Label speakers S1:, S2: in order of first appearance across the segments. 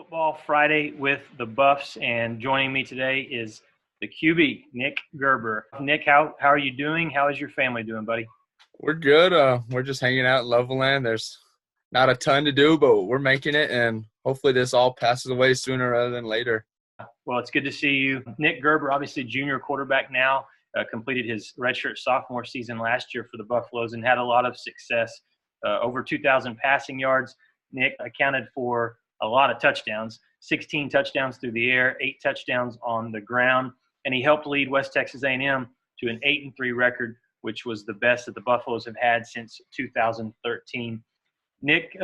S1: Football Friday with the Buffs, and joining me today is the QB, Nick Gerber. Nick, how are you doing? How is your family doing, buddy?
S2: We're good. We're just hanging out in Levelland. There's not a ton to do, but we're making it, and hopefully this all passes away sooner rather than later.
S1: Well, it's good to see you. Nick Gerber, obviously junior quarterback now, completed his redshirt sophomore season last year for the Buffaloes and had a lot of success, over 2,000 passing yards. Nick accounted for a lot of touchdowns, 16 touchdowns through the air, 8 touchdowns on the ground, and he helped lead West Texas A&M to an 8-3 record, which was the best that the Buffaloes have had since 2013. Nick,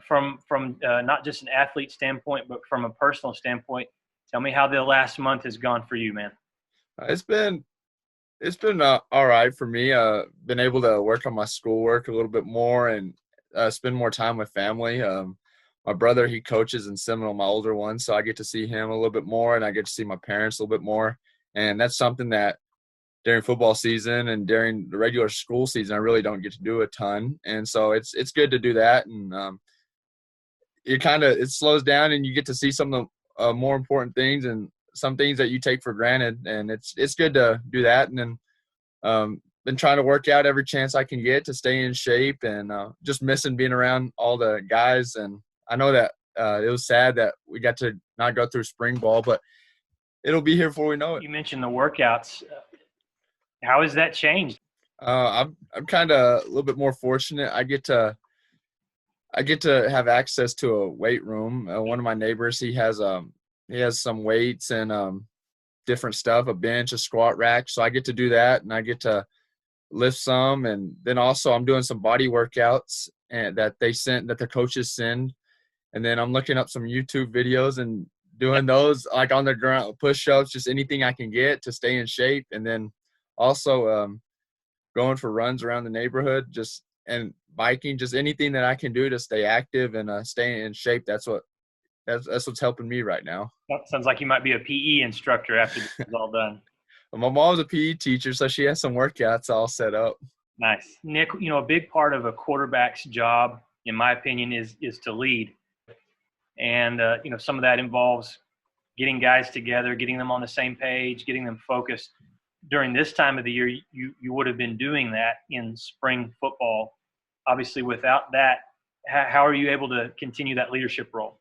S1: from not just an athlete standpoint, but from a personal standpoint, tell me how the last month has gone for you, man.
S2: It's been all right for me. Been able to work on my schoolwork a little bit more and spend more time with family. My brother, he coaches in Seminole, my older one, so I get to see him a little bit more, and I get to see my parents a little bit more. And that's something that during football season and during the regular school season, I really don't get to do a ton. And so it's good to do that. And it slows down, and you get to see some of the more important things and some things that you take for granted. And it's good to do that. And then been trying to work out every chance I can get to stay in shape, and just missing being around all the guys. And I know that it was sad that we got to not go through spring ball, but it'll be here before we know it.
S1: You mentioned the workouts. How has that changed?
S2: I'm kind of a little bit more fortunate. I get to have access to a weight room. One of my neighbors, he has some weights and different stuff, a bench, a squat rack. So I get to do that, and I get to lift some. And then also I'm doing some body workouts and that the coaches send. And then I'm looking up some YouTube videos and doing those like on the ground, push-ups, just anything I can get to stay in shape. And then also going for runs around the neighborhood, and biking, just anything that I can do to stay active and stay in shape. That's what's helping me right now.
S1: Sounds like you might be a PE instructor after this is all done.
S2: My mom's a PE teacher, so she has some workouts all set up.
S1: Nice. Nick, a big part of a quarterback's job, in my opinion, is to lead. And, some of that involves getting guys together, getting them on the same page, getting them focused. During this time of the year, you would have been doing that in spring football. Obviously, without that, how are you able to continue that leadership role?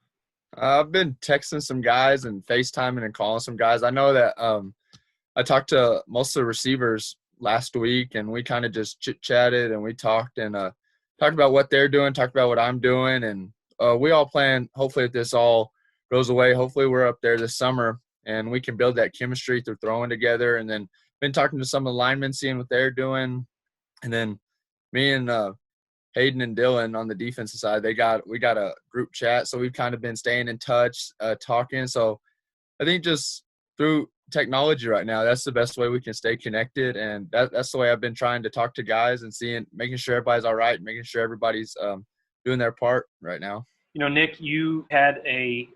S2: I've been texting some guys and FaceTiming and calling some guys. I know that I talked to most of the receivers last week, and we kind of just chit-chatted, and we talked about what they're doing, talked about what I'm doing, and we all plan, hopefully, if this all goes away, hopefully we're up there this summer and we can build that chemistry through throwing together. And then been talking to some of the linemen, seeing what they're doing. And then me and Hayden and Dylan on the defensive side, we got a group chat. So we've kind of been staying in touch, talking. So I think just through technology right now, that's the best way we can stay connected. And that's the way I've been trying to talk to guys and making sure everybody's all right, making sure everybody's doing their part right now.
S1: Nick, you had a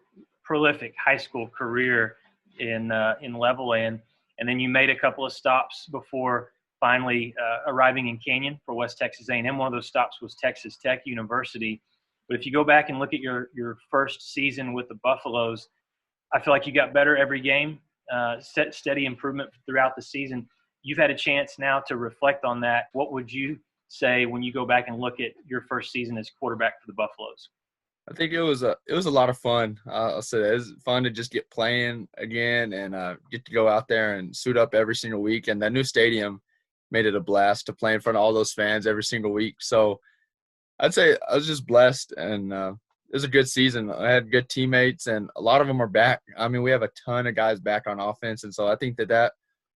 S1: prolific high school career in Levelland, and then you made a couple of stops before finally arriving in Canyon for West Texas A&M. One of those stops was Texas Tech University. But if you go back and look at your first season with the Buffaloes, I feel like you got better every game, steady improvement throughout the season. You've had a chance now to reflect on that. What would you say when you go back and look at your first season as quarterback for the Buffaloes?
S2: I think it was a lot of fun. I'll say that. It was fun to just get playing again and get to go out there and suit up every single week. And that new stadium made it a blast to play in front of all those fans every single week. So I'd say I was just blessed, and it was a good season. I had good teammates, and a lot of them are back. I mean, we have a ton of guys back on offense, and so I think that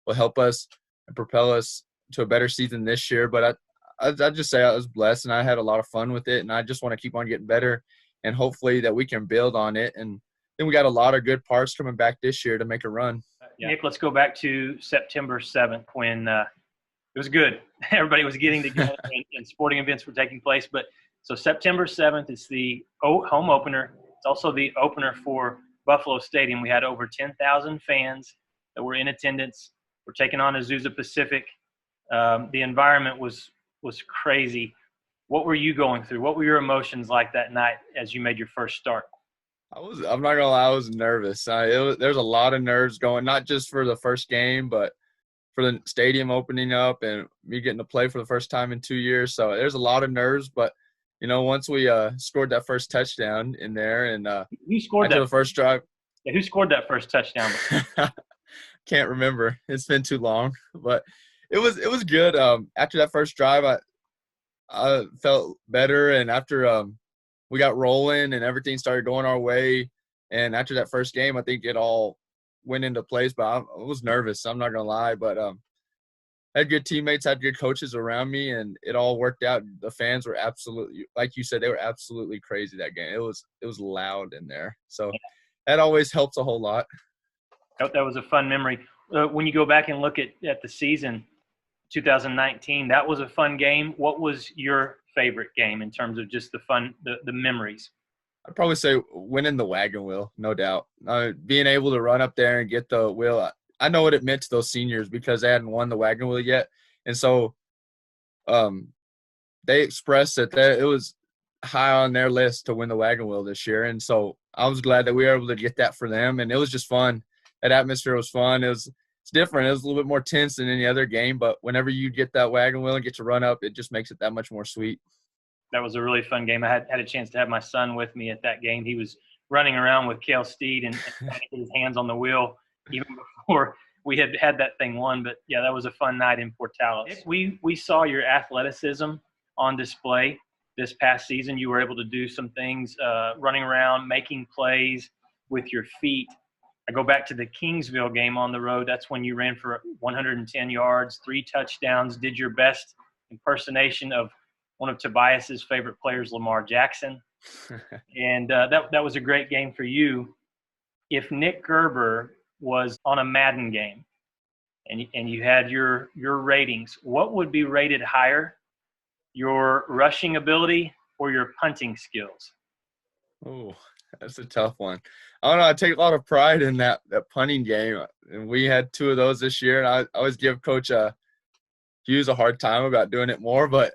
S2: will help us and propel us to a better season this year. But I'd just say I was blessed, and I had a lot of fun with it, and I just want to keep on getting better, and hopefully that we can build on it. And then we got a lot of good parts coming back this year to make a run.
S1: Nick, let's go back to September 7th when it was good. Everybody was getting together and sporting events were taking place. But so September 7th is the home opener. It's also the opener for Buffalo Stadium. We had over 10,000 fans that were in attendance. We're taking on Azusa Pacific. The environment was crazy. What were you going through? What were your emotions like that night as you made your first start?
S2: I'm not gonna lie, I was nervous. There's a lot of nerves going, not just for the first game, but for the stadium opening up and me getting to play for the first time in 2 years. So there's a lot of nerves, but once we scored that first touchdown in there and
S1: Who scored
S2: after
S1: that?
S2: the first drive,
S1: Yeah, who scored that first touchdown?
S2: can't remember. It's been too long, but it was good. After that first drive, I felt better, and after we got rolling and everything started going our way, and after that first game, I think it all went into place. But I was nervous. I'm not gonna lie, but had good teammates, had good coaches around me, and it all worked out. The fans were absolutely, like you said, they were absolutely crazy that game. It was loud in there, so that always helps a whole lot.
S1: That was a fun memory. When you go back and look at the season, 2019, that was a fun game. What was your favorite game in terms of just the fun, the memories?
S2: I'd probably say winning the wagon wheel, no doubt. Being able to run up there and get the wheel, I know what it meant to those seniors because they hadn't won the wagon wheel yet. And so they expressed that it was high on their list to win the wagon wheel this year. And so I was glad that we were able to get that for them. And it was just fun. That atmosphere was fun. It's different. It was a little bit more tense than any other game. But whenever you get that wagon wheel and get to run up, it just makes it that much more sweet.
S1: That was a really fun game. I had a chance to have my son with me at that game. He was running around with Kale Steed and trying to get his hands on the wheel even before we had that thing won. But, yeah, that was a fun night in Portales. We saw your athleticism on display this past season. You were able to do some things, running around, making plays with your feet. I go back to the Kingsville game on the road. That's when you ran for 110 yards, 3 touchdowns, did your best impersonation of one of Tobias's favorite players, Lamar Jackson. And that was a great game for you. If Nick Gerber was on a Madden game and you had your ratings, what would be rated higher, your rushing ability or your punting skills?
S2: Oh, that's a tough one. I don't know. I take a lot of pride in that punting game, and we had 2 of those this year. And I always give Coach Hughes a hard time about doing it more, but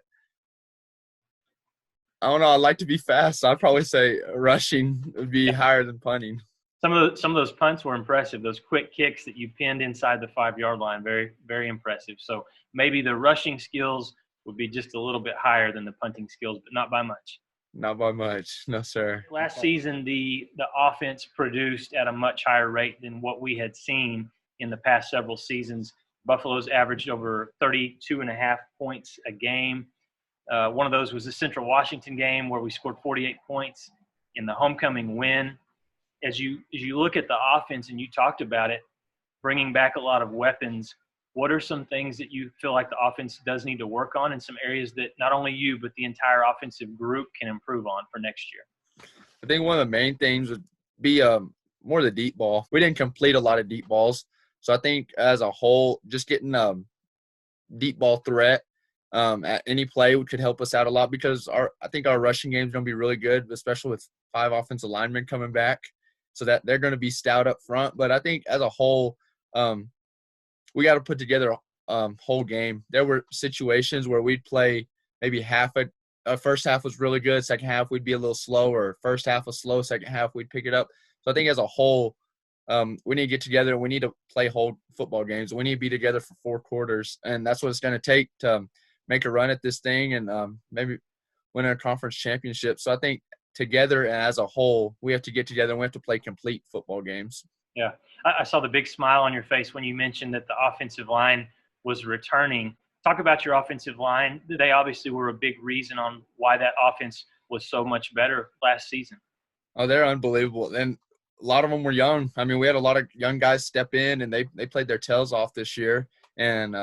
S2: I don't know. I like to be fast. So I'd probably say rushing would be higher than punting.
S1: Some of those punts were impressive. Those quick kicks that you pinned inside the 5-yard line, very, very impressive. So maybe the rushing skills would be just a little bit higher than the punting skills, but not by much.
S2: Not by much. No, sir.
S1: Last season, the offense produced at a much higher rate than what we had seen in the past several seasons. Buffalo's averaged over 32.5 points a game. One of those was the Central Washington game where we scored 48 points in the homecoming win. As you look at the offense, and you talked about it, bringing back a lot of weapons, what are some things that you feel like the offense does need to work on, and some areas that not only you but the entire offensive group can improve on for next year?
S2: I think one of the main things would be more the deep ball. We didn't complete a lot of deep balls. So I think as a whole, just getting deep ball threat at any play could help us out a lot because I think our rushing game is going to be really good, especially with 5 offensive linemen coming back, so that they're going to be stout up front. But I think as a whole, we got to put together a whole game. There were situations where we'd play maybe first half was really good, second half we'd be a little slower. First half was slow, second half we'd pick it up. So I think as a whole, we need to get together. We need to play whole football games. We need to be together for 4 quarters, and that's what it's going to take to make a run at this thing and maybe win a conference championship. So I think together and as a whole, we have to get together and we have to play complete football games.
S1: Yeah. I saw the big smile on your face when you mentioned that the offensive line was returning. Talk about your offensive line. They obviously were a big reason on why that offense was so much better last season.
S2: Oh, they're unbelievable. And a lot of them were young. I mean, we had a lot of young guys step in, and they played their tails off this year. And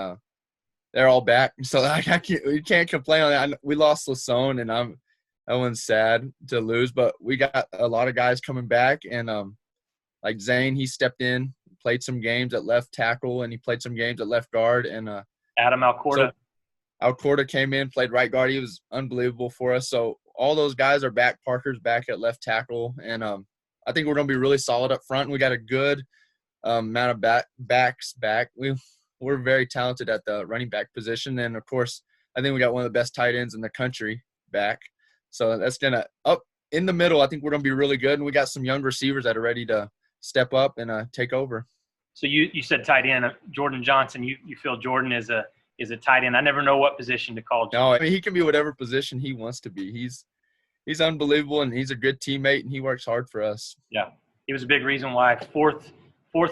S2: they're all back. So we can't complain on that. We lost Lasone, and that one's sad to lose. But we got a lot of guys coming back. And like Zane, he stepped in, played some games at left tackle, and he played some games at left guard. And
S1: Adam Alcorta.
S2: So Alcorta came in, played right guard. He was unbelievable for us. So all those guys are back. Parker's back at left tackle. And I think we're going to be really solid up front. And we got a good amount of backs back. We're very talented at the running back position. And, of course, I think we got one of the best tight ends in the country back. So that's going to in the middle, I think we're going to be really good, and we got some young receivers that are ready to step up and take over.
S1: So you said tight end, Jordan Johnson. You feel Jordan is a tight end. I never know what position to call.
S2: No, I mean, he can be whatever position he wants to be. He's unbelievable, and he's a good teammate, and he works hard for us.
S1: Yeah, he was a big reason why fourth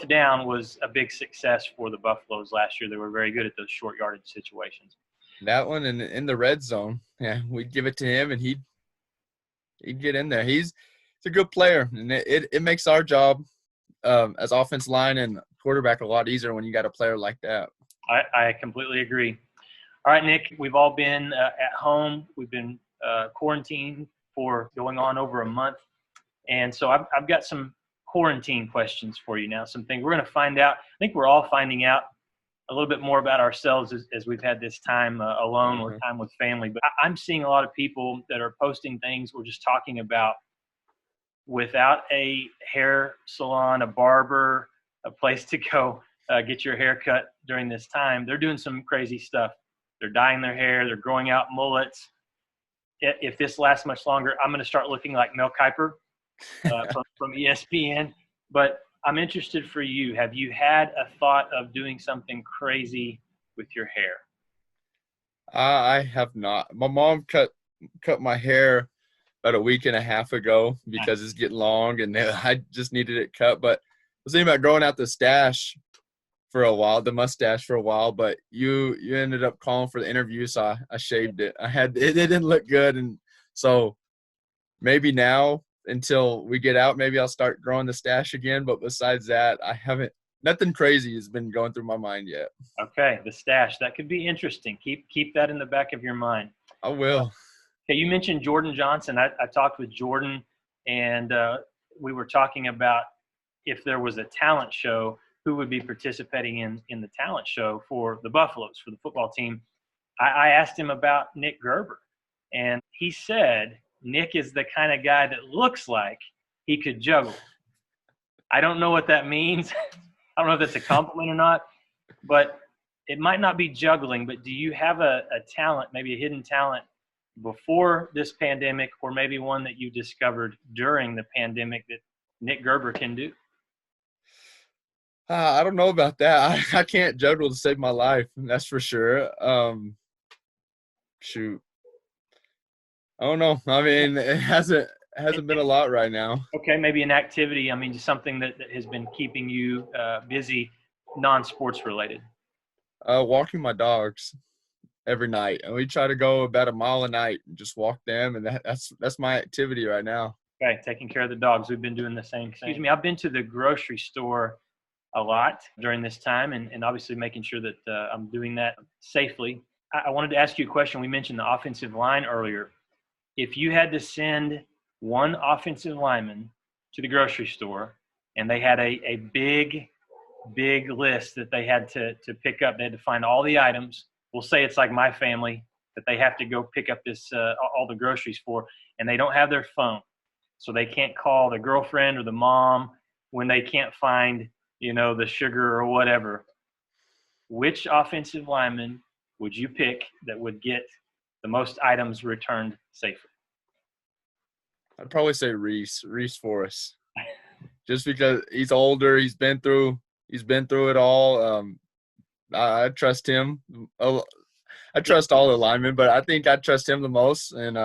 S1: down was a big success for the Buffaloes last year. They were very good at those short yardage situations.
S2: That one, and in the red zone, yeah, we'd give it to him, and he'd get in there. He's a good player, and it makes our job as offense line and quarterback a lot easier when you got a player like that.
S1: I completely agree. All right, Nick, we've all been at home. We've been quarantined for going on over a month. And so I've got some quarantine questions for you now, some things we're going to find out. I think we're all finding out a little bit more about ourselves as we've had this time alone or time with family. But I'm seeing a lot of people that are posting things we're just talking about without a hair salon, a barber, a place to go get your hair cut during this time. They're doing some crazy stuff. They're dyeing their hair. They're growing out mullets. If this lasts much longer, I'm going to start looking like Mel Kiper from ESPN. But I'm interested for you. Have you had a thought of doing something crazy with your hair?
S2: I have not. My mom cut my hair about a week and a half ago because it's getting long, and I just needed it cut. But I was thinking about growing out the stash for a while, the mustache for a while. But you ended up calling for the interview, so I shaved it. It didn't look good, and so maybe now until we get out, maybe I'll start growing the stash again. But besides that, I haven't. Nothing crazy has been going through my mind yet.
S1: Okay, the stash. That could be interesting. Keep that in the back of your mind.
S2: I will.
S1: Okay, you mentioned Jordan Johnson. I talked with Jordan, and we were talking about if there was a talent show, who would be participating in the talent show for the Buffaloes, for the football team. I asked him about Nick Gerber, and he said Nick is the kind of guy that looks like he could juggle. I don't know what that means. I don't know if that's a compliment or not, but it might not be juggling. But do you have a talent, maybe a hidden talent before this pandemic, or maybe one that you discovered during the pandemic that Nick Gerber can do?
S2: I don't know about that. I can't juggle to save my life. That's for sure. Shoot. I don't know. I mean, it hasn't been a lot right now.
S1: Okay, maybe an activity. I mean, just something that has been keeping you busy, non-sports related.
S2: Walking my dogs every night, and we try to go about a mile a night and just walk them, and that's my activity right now.
S1: Okay, taking care of the dogs. We've been doing the same thing. Excuse me, I've been to the grocery store a lot during this time, and obviously making sure that I'm doing that safely. I wanted to ask you a question. We mentioned the offensive line earlier. If you had to send one offensive lineman to the grocery store and they had a big list that they had to pick up, they had to find all the items. We'll say it's like my family that they have to go pick up this all the groceries for, and they don't have their phone. So they can't call the girlfriend or the mom when they can't find, the sugar or whatever. Which offensive lineman would you pick that would get the most items returned safely?
S2: I'd probably say Reese Forrest, just because he's older. He's been through it all. I trust him. I trust all the linemen, but I think I trust him the most. And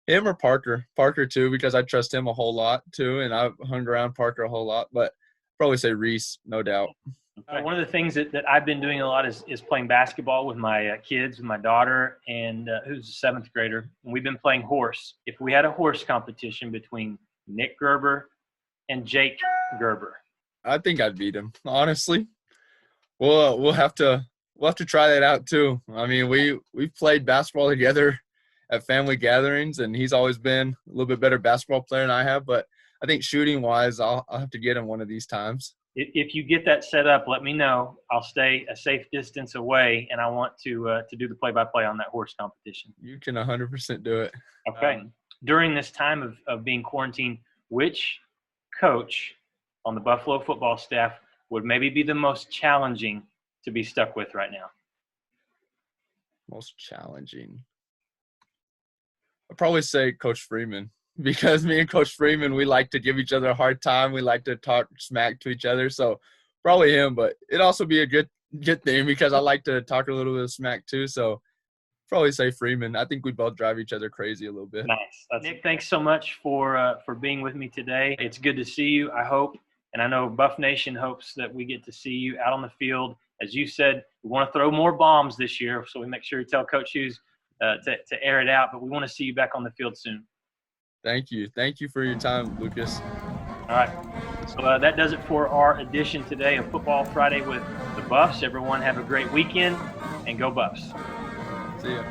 S2: him or Parker too, because I trust him a whole lot too, and I've hung around Parker a whole lot. But I'd probably say Reese, no doubt.
S1: One of the things that I've been doing a lot is playing basketball with my kids, with my daughter, and who's a seventh grader. And we've been playing horse. If we had a horse competition between Nick Gerber and Jake Gerber,
S2: I think I'd beat him. Honestly, we'll have to try that out too. I mean, we've played basketball together at family gatherings, and he's always been a little bit better basketball player than I have. But I think shooting wise, I'll have to get him one of these times.
S1: If you get that set up, let me know. I'll stay a safe distance away, and I want to do the play-by-play on that horse competition.
S2: You can 100% do it.
S1: Okay. During this time of being quarantined, which coach on the Buffalo football staff would maybe be the most challenging to be stuck with right now?
S2: Most challenging. I'd probably say Coach Freeman. because me and Coach Freeman, we like to give each other a hard time. We like to talk smack to each other. So probably him, but it'd also be a good thing because I like to talk a little bit of smack too. So probably say Freeman. I think we both drive each other crazy a little bit.
S1: Nice. Nick, thanks so much for being with me today. It's good to see you. I hope, and I know Buff Nation hopes that we get to see you out on the field. As you said, we want to throw more bombs this year, so we make sure to tell Coach Hughes to air it out. But we want to see you back on the field soon.
S2: Thank you. Thank you for your time, Lucas.
S1: All right. So that does it for our edition today of Football Friday with the Buffs. Everyone have a great weekend, and go Buffs.
S2: See ya.